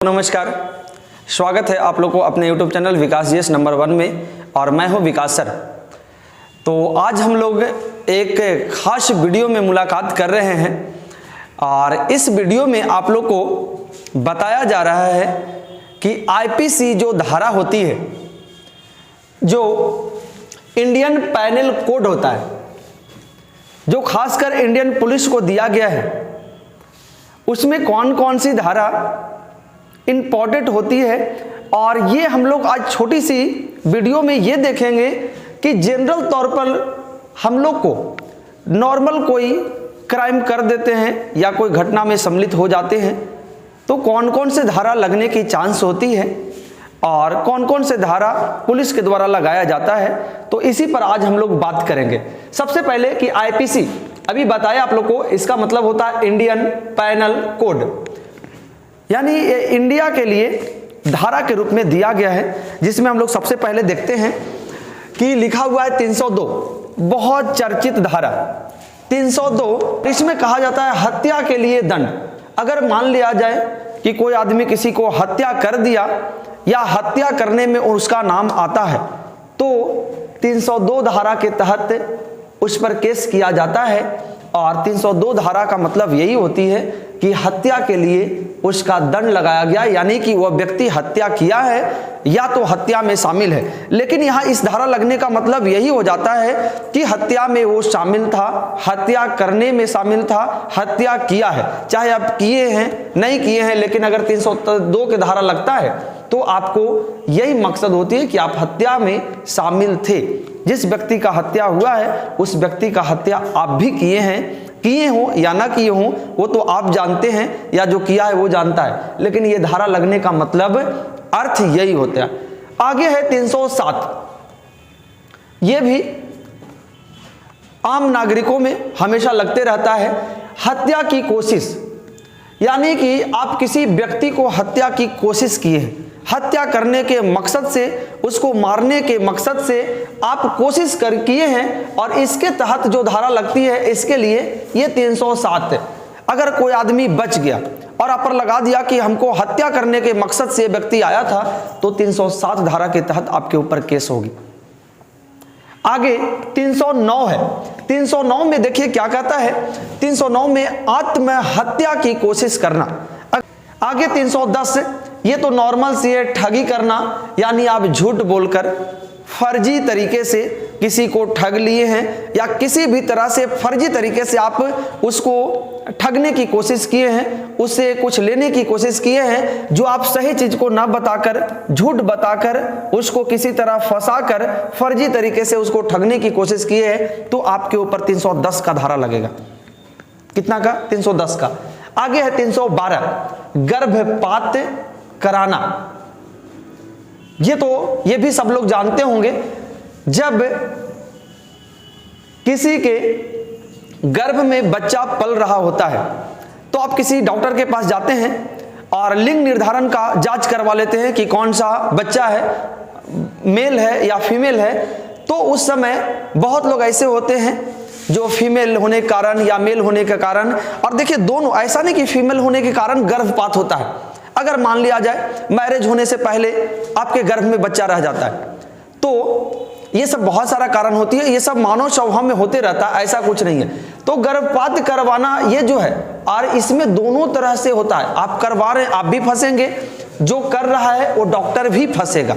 नमस्कार, स्वागत है आप लोग को अपने YouTube चैनल विकास जीएस नंबर 1 में और मैं हूं विकास सर। तो आज हम लोग एक खास वीडियो में मुलाकात कर रहे हैं और इस वीडियो में आप लोग को बताया जा रहा है कि आईपीसी जो धारा होती है, जो इंडियन पैनल कोड होता है, जो खासकर इंडियन पुलिस को दिया गया है, उसमें कौन कौन सी धारा इम्पॉर्टेंट होती है। और ये हम लोग आज छोटी सी वीडियो में ये देखेंगे कि जनरल तौर पर हम लोग को नॉर्मल कोई क्राइम कर देते हैं या कोई घटना में सम्मिलित हो जाते हैं तो कौन कौन से धारा लगने की चांस होती है और कौन कौन से धारा पुलिस के द्वारा लगाया जाता है। तो इसी पर आज हम लोग बात करेंगे। सबसे पहले कि आईपीसी अभी बताया आप लोग को, इसका मतलब होता है इंडियन पैनल कोड, यानी ये इंडिया के लिए धारा के रूप में दिया गया है, जिसमें हम लोग सबसे पहले देखते हैं कि लिखा हुआ है 302, बहुत चर्चित धारा 302। इसमें कहा जाता है हत्या के लिए दंड। अगर मान लिया जाए कि कोई आदमी किसी को हत्या कर दिया या हत्या करने में उसका नाम आता है तो 302 धारा के तहत उस पर केस किया जाता है। और 302 धारा का मतलब यही होती है कि हत्या के लिए उसका दंड लगाया गया, यानी कि वह व्यक्ति हत्या किया है या तो हत्या में शामिल है। लेकिन यहाँ इस धारा लगने का मतलब यही हो जाता है कि हत्या में वो शामिल था, हत्या करने में शामिल था, हत्या किया है, चाहे आप किए हैं नहीं किए हैं, लेकिन अगर 302 के धारा लगता है तो आपको यही मकसद होती है कि आप हत्या में शामिल थे। जिस व्यक्ति का हत्या हुआ है उस व्यक्ति का हत्या आप भी किए हैं, किए हो या ना किए हो वो तो आप जानते हैं या जो किया है वो जानता है, लेकिन ये धारा लगने का मतलब अर्थ यही होता है। आगे है 307। ये भी आम नागरिकों में हमेशा लगते रहता है। हत्या की कोशिश, यानी कि आप किसी व्यक्ति को हत्या की कोशिश किए हैं, हत्या करने के मकसद से, उसको मारने के मकसद से आप कोशिश कर किए हैं और इसके तहत जो धारा लगती है इसके लिए ये 307 है। अगर कोई आदमी बच गया और आप पर लगा दिया कि हमको हत्या करने के मकसद से व्यक्ति आया था तो 307 धारा के तहत आपके ऊपर केस होगी। आगे 309 है। 309 में देखिए क्या कहता है। 309 में आत्महत्या की कोशिश करना। आगे 310, ये तो नॉर्मल सी है, ठगी करना, यानी आप झूठ बोलकर फर्जी तरीके से किसी को ठग लिए हैं या किसी भी तरह से फर्जी तरीके से आप उसको ठगने की कोशिश किए हैं, उससे कुछ लेने की कोशिश किए हैं, जो आप सही चीज को ना बताकर, झूठ बताकर, उसको किसी तरह फंसाकर फर्जी तरीके से उसको ठगने की कोशिश किए हैं तो आपके ऊपर 310 का धारा लगेगा। कितना का? 310 का। आगे है 312, गर्भपात कराना। ये भी सब लोग जानते होंगे। जब किसी के गर्भ में बच्चा पल रहा होता है तो आप किसी डॉक्टर के पास जाते हैं और लिंग निर्धारण का जांच करवा लेते हैं कि कौन सा बच्चा है, मेल है या फीमेल है। तो उस समय बहुत लोग ऐसे होते हैं जो फीमेल होने के कारण या मेल होने के कारण, और देखिए दोनों, ऐसा नहीं कि फीमेल होने के कारण गर्भपात होता है। अगर मान लिया जाए मैरिज होने से पहले आपके गर्भ में बच्चा रह जाता है तो ये सब बहुत सारा कारण होती है, ये सब मानव स्वभाव में होते रहता है, ऐसा कुछ नहीं है। तो गर्भपात करवाना ये जो है, और इसमें दोनों तरह से होता है। आप करवा रहे हैं आप भी फंसेंगे, जो कर रहा है वो डॉक्टर भी फंसेगा,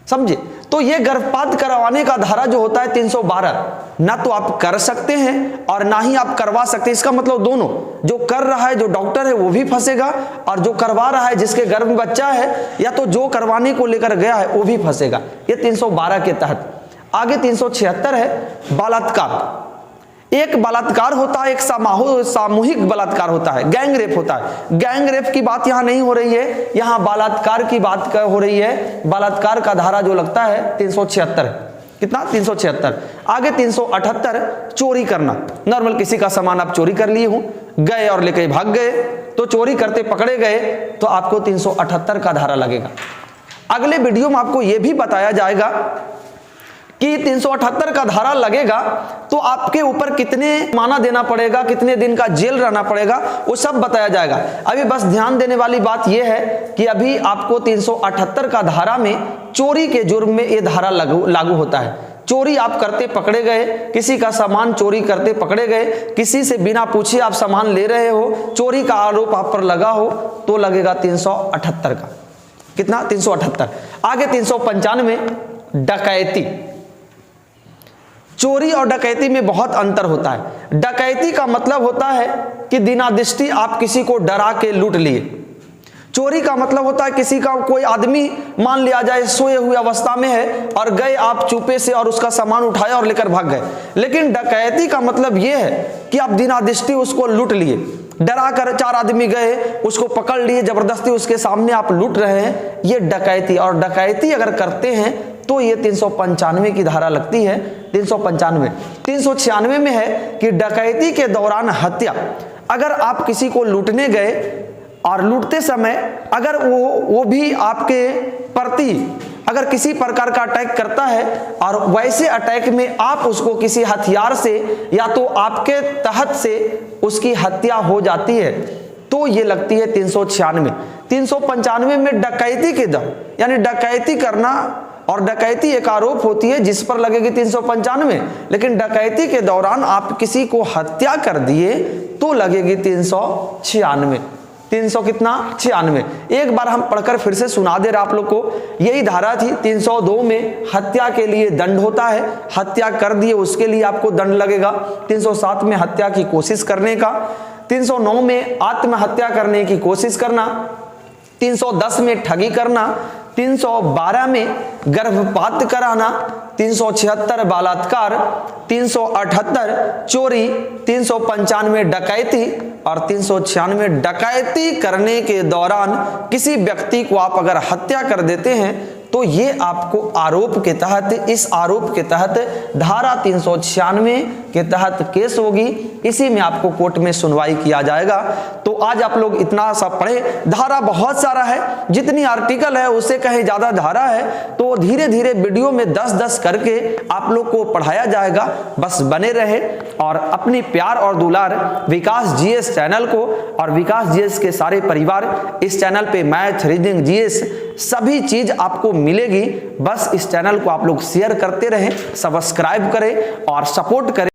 समझे। तो ये गर्भपात करवाने का धारा जो होता है 312, ना तो आप कर सकते हैं और ना ही आप करवा सकते हैं। इसका मतलब दोनों, जो कर रहा है, जो डॉक्टर है वो भी फंसेगा, और जो करवा रहा है, जिसके गर्भ में बच्चा है या तो जो करवाने को लेकर गया है वो भी फंसेगा। ये 312 के तहत। आगे 376 है बलात्कार। एक बलात्कार होता है, एक सामूहिक बलात्कार होता है, गैंग रेप होता है। गैंग रेप की बात यहाँ नहीं हो रही है, यहाँ बलात्कार की बात हो रही है। बलात्कार का धारा जो लगता है 376 है। कितना? 376। आगे 378, चोरी करना। नॉर्मल किसी का सामान आप चोरी कर लिए हो, गए और लेके भाग गए, तो चोरी करते पकड़े गए तो आपको 378 का धारा लगेगा। अगले वीडियो में आपको यह भी बताया जाएगा कि 378 का धारा लगेगा तो आपके ऊपर कितने माना देना पड़ेगा, कितने दिन का जेल रहना पड़ेगा, वो सब बताया जाएगा। अभी बस ध्यान देने वाली बात यह है कि अभी आपको 378 का धारा में चोरी के जुर्म में ये धारा लागू होता है। चोरी आप करते पकड़े गए, किसी का सामान चोरी करते पकड़े गए, किसी से बिना पूछे आप सामान ले रहे हो, चोरी का आरोप आप पर लगा हो, तो लगेगा 378 का। कितना? 378। आगे 395 डकैती। चोरी और डकैती में बहुत अंतर होता है। डकैती का मतलब होता है कि दिनादृष्टि आप किसी को डरा के लूट लिए। चोरी का मतलब होता है किसी का कोई आदमी मान लिया जाए सोए हुए अवस्था में है और गए आप चुपे से और उसका सामान उठाया और लेकर भाग गए। लेकिन डकैती का मतलब यह है कि आप दिनादृष्टि उसको लूट लिए, डरा कर 4 आदमी गए, उसको पकड़ लिए, जबरदस्ती उसके सामने आप लूट रहे हैं, ये डकैती। और डकैती अगर करते हैं तो ये 395 की धारा लगती है। 395। 396 में है कि डकैती के दौरान हत्या। अगर आप किसी को लूटने गए और लूटते समय अगर वो भी आपके प्रति अगर किसी प्रकार का अटैक करता है और वैसे अटैक में आप उसको किसी हथियार से या तो आपके तहत से उसकी हत्या हो जाती है, तो ये लगती है 396। 395 में डकैती के दर यानी डकैती करना, और डकैती एक आरोप होती है जिस पर लगेगी 395, लेकिन डकैती के दौरान आप किसी को हत्या कर दिए तो लगेगी 396। 300 कितना? 96। एक बार हम पढ़कर फिर से सुना दे रहे आप लोग को। यही धारा थी। 302 में हत्या के लिए दंड होता है, हत्या कर दिए उसके लिए आपको दंड लगेगा। 307 में हत्या की कोशिश करने का, 309 में आत्महत्या करने की कोशिश करना, 310 में ठगी करना, 312 में गर्भपात कराना, 376 बलात्कार, 378 चोरी, 395 डकैती और 396 डकैती करने के दौरान किसी व्यक्ति को आप अगर हत्या कर देते हैं तो ये आपको आरोप के तहत, इस आरोप के तहत धारा 396 के तहत केस होगी। इसी में आपको कोर्ट में सुनवाई किया जाएगा। तो आज आप लोग इतना सा पढ़े। धारा बहुत सारा है, जितनी आर्टिकल है उससे कहीं ज्यादा धारा है, तो धीरे धीरे वीडियो में 10-10 करके आप लोग को पढ़ाया जाएगा। बस बने रहे और अपनी प्यार और दुलार विकास जीएस चैनल को और विकास जीएस के सारे परिवार, इस चैनल पे मैथ, रीजनिंग, जीएस सभी चीज आपको मिलेगी। बस इस चैनल को आप लोग शेयर करते रहें, सब्सक्राइब करें और सपोर्ट करें।